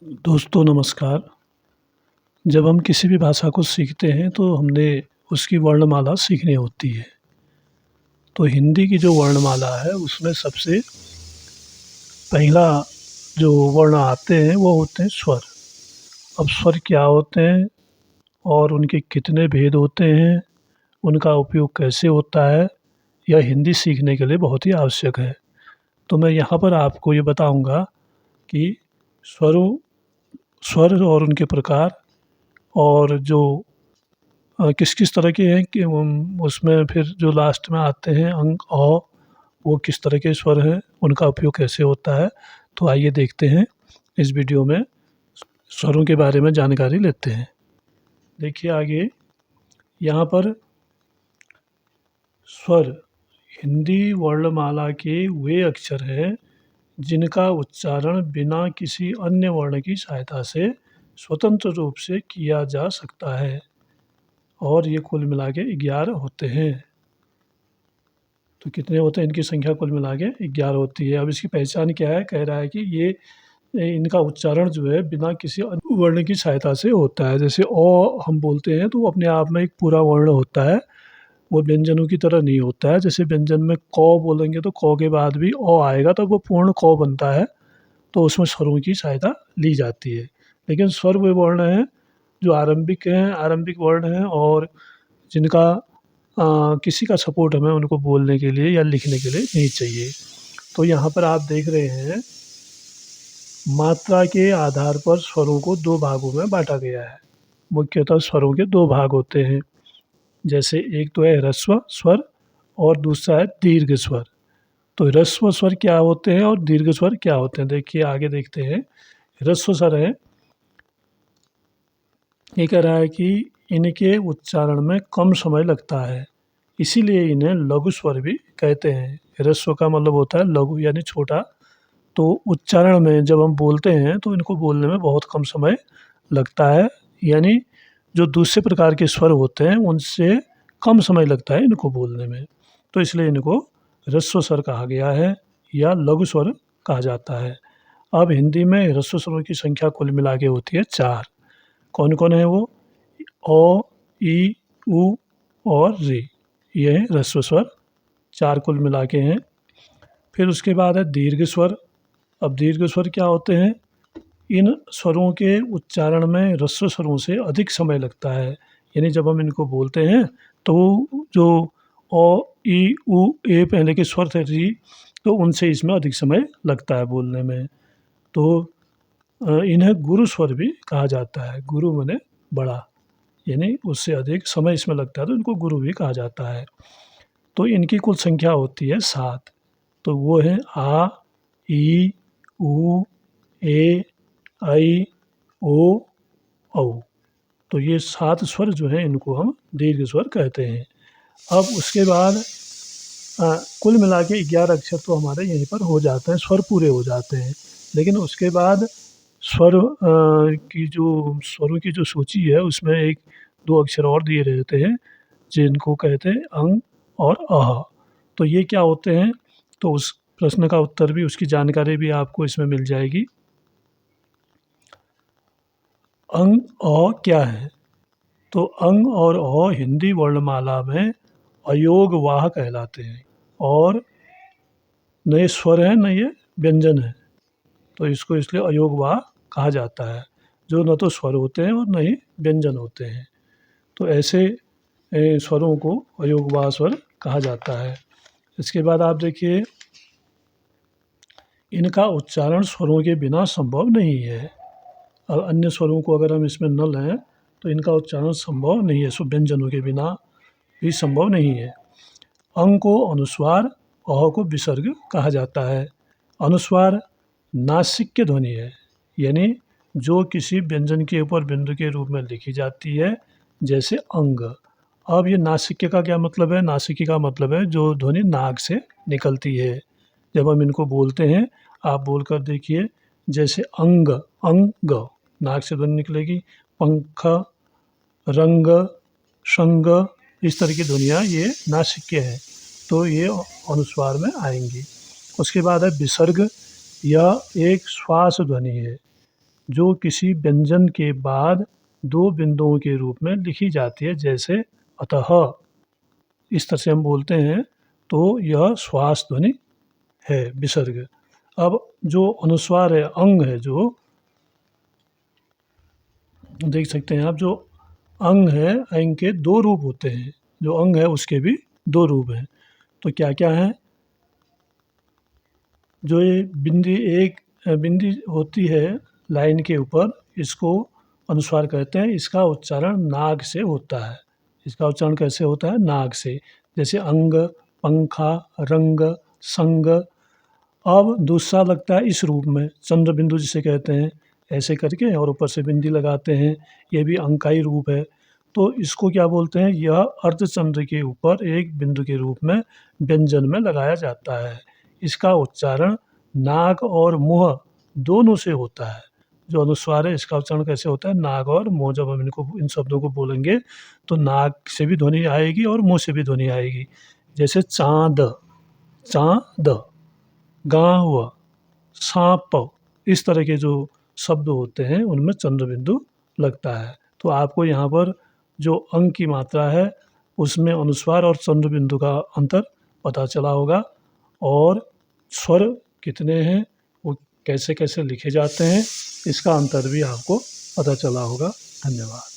दोस्तों नमस्कार। जब हम किसी भी भाषा को सीखते हैं तो हमने उसकी वर्णमाला सीखनी होती है। तो हिंदी की जो वर्णमाला है उसमें सबसे पहला जो वर्ण आते हैं वो होते हैं स्वर। अब स्वर क्या होते हैं और उनके कितने भेद होते हैं, उनका उपयोग कैसे होता है, यह हिंदी सीखने के लिए बहुत ही आवश्यक है। तो मैं यहाँ पर आपको ये बताऊँगा कि स्वरों स्वर और उनके प्रकार और जो किस-किस तरह के हैं कि उसमें फिर जो लास्ट में आते हैं अंक, अ, वो किस तरह के स्वर हैं, उनका उपयोग कैसे होता है। तो आइए देखते हैं इस वीडियो में स्वरों के बारे में जानकारी लेते हैं। देखिए आगे यहाँ पर स्वर हिंदी वर्णमाला के वे अक्षर हैं जिनका उच्चारण बिना किसी अन्य वर्ण की सहायता से स्वतंत्र रूप से किया जा सकता है और ये कुल मिला के 11 होते हैं। तो कितने होते हैं, इनकी संख्या कुल मिला के 11 होती है। अब इसकी पहचान क्या है? कह रहा है कि ये इनका उच्चारण जो है बिना किसी अन्य वर्ण की सहायता से होता है। जैसे अ हम बोलते हैं तो वो अपने आप में एक पूरा वर्ण होता है, वो व्यंजनों की तरह नहीं होता है। जैसे व्यंजन में क बोलेंगे तो क के बाद भी अ आएगा तो वो पूर्ण क बनता है, तो उसमें स्वरों की सहायता ली जाती है। लेकिन स्वर वे वर्ण हैं जो आरंभिक हैं, आरंभिक वर्ण हैं और जिनका किसी का सपोर्ट हमें उनको बोलने के लिए या लिखने के लिए नहीं चाहिए। तो यहाँ पर आप देख रहे हैं मात्रा के आधार पर स्वरों को 2 भागों में बाँटा गया है। मुख्यतः स्वरों के 2 भाग होते हैं। जैसे एक तो है ह्रस्व स्वर और दूसरा है दीर्घ स्वर। तो ह्रस्व स्वर क्या होते हैं और दीर्घ स्वर क्या होते हैं? देखिए आगे देखते हैं। ह्रस्व स्वर हैं, ये कह रहा है कि इनके उच्चारण में कम समय लगता है, इसीलिए इन्हें लघु स्वर भी कहते हैं। ह्रस्व का मतलब होता है लघु यानी छोटा। तो उच्चारण में जब हम बोलते हैं तो इनको बोलने में बहुत कम समय लगता है, यानी जो दूसरे प्रकार के स्वर होते हैं उनसे कम समय लगता है इनको बोलने में। तो इसलिए इनको ह्रस्व स्वर कहा गया है या लघु स्वर कहा जाता है। अब हिंदी में ह्रस्व स्वरों की संख्या कुल मिला के होती है 4। कौन-कौन है वो? अ, ई, उ और ऋ। ये हैं ह्रस्व स्वर, 4 कुल मिला के हैं। फिर उसके बाद है दीर्घ स्वर। अब दीर्घ स्वर क्या होते हैं? इन स्वरों के उच्चारण में ह्रस्व स्वरों से अधिक समय लगता है। यानी जब हम इनको बोलते हैं तो जो अ, ई, उ, ए पहले के स्वर थे रि, तो उनसे इसमें अधिक समय लगता है बोलने में। तो इन्हें गुरु स्वर भी कहा जाता है। गुरु माने बड़ा, यानी उससे अधिक समय इसमें लगता है तो इनको गुरु भी कहा जाता है। तो इनकी कुल संख्या होती है 7। तो वो हैं आ, ई, उ, ए, ऐ, ओ, औ। तो ये 7 स्वर जो हैं इनको हम दीर्घ स्वर कहते हैं। अब उसके बाद कुल मिला के 11 अक्षर तो हमारे यहीं पर हो जाते हैं, स्वर पूरे हो जाते हैं। लेकिन उसके बाद स्वर की जो स्वरों की जो सूची है उसमें 1-2 अक्षर और दिए रहते हैं जिनको कहते हैं अं और अः। तो ये क्या होते हैं? तो उस प्रश्न का उत्तर भी, उसकी जानकारी भी आपको इसमें मिल जाएगी। अं, अ क्या है? तो अं और अ हिंदी वर्णमाला में अयोगवाह कहलाते हैं और न ये स्वर हैं, न ये व्यंजन है। तो इसको इसलिए अयोगवाह कहा जाता है, जो न तो स्वर होते हैं और न ही व्यंजन होते हैं। तो ऐसे स्वरों को अयोगवाह स्वर कहा जाता है। इसके बाद आप देखिए, इनका उच्चारण स्वरों के बिना संभव नहीं है। अन्य स्वरों को अगर हम इसमें न लें तो इनका उच्चारण संभव नहीं है, व्यंजनों के बिना भी संभव नहीं है। अं को अनुस्वार, अ को विसर्ग कहा जाता है। अनुस्वार नासिक्य ध्वनि है, यानी जो किसी व्यंजन के ऊपर बिंदु के रूप में लिखी जाती है, जैसे अंग। अब ये नासिक्य का क्या मतलब है? नासिक्य का मतलब है जो ध्वनि नाक से निकलती है। जब हम इनको बोलते हैं, आप बोलकर देखिए, जैसे अंग, अंग नाक से ध्वनि निकलेगी। पंख, रंग, संग, इस तरह की ध्वनियाँ ये नासिक्य हैं, तो ये अनुस्वार में आएंगी। उसके बाद है विसर्ग, यह एक श्वास ध्वनि है। जो किसी व्यंजन के बाद दो बिंदुओं के रूप में लिखी जाती है, जैसे अतः, इस तरह से हम बोलते हैं तो यह श्वास ध्वनि है, विसर्ग। अब जो अनुस्वार है, अंग है, जो देख सकते हैं आप, जो अंग है, अंग के दो रूप होते हैं, जो अंग है उसके भी दो रूप हैं। तो क्या क्या है? जो ये बिंदी, एक बिंदी होती है लाइन के ऊपर, इसको अनुस्वार कहते हैं। इसका उच्चारण नाक से होता है। इसका उच्चारण कैसे होता है? नाक से। जैसे अंग, पंखा, रंग, संग। अब दूसरा लगता है इस रूप में, चंद्र बिंदु जिसे कहते हैं, ऐसे करके और ऊपर से बिंदी लगाते हैं, ये भी अंग का ही रूप है। तो इसको क्या बोलते हैं? यह अर्धचंद्र के ऊपर एक बिंदु के रूप में व्यंजन में लगाया जाता है। इसका उच्चारण नाक और मुंह दोनों से होता है। जो अनुस्वार है, इसका उच्चारण कैसे होता है? नाक और मुंह। जब हम इनको, इन शब्दों को बोलेंगे तो नाक से भी ध्वनि आएगी और मुंह से भी ध्वनि आएगी। जैसे चाँद, चाँद, गाँव, सांप, इस तरह के जो शब्द होते हैं उनमें चंद्र बिंदु लगता है। तो आपको यहाँ पर जो अंग की मात्रा है उसमें अनुस्वार और चंद्र बिंदु का अंतर पता चला होगा, और स्वर कितने हैं, वो कैसे कैसे लिखे जाते हैं, इसका अंतर भी आपको पता चला होगा। धन्यवाद।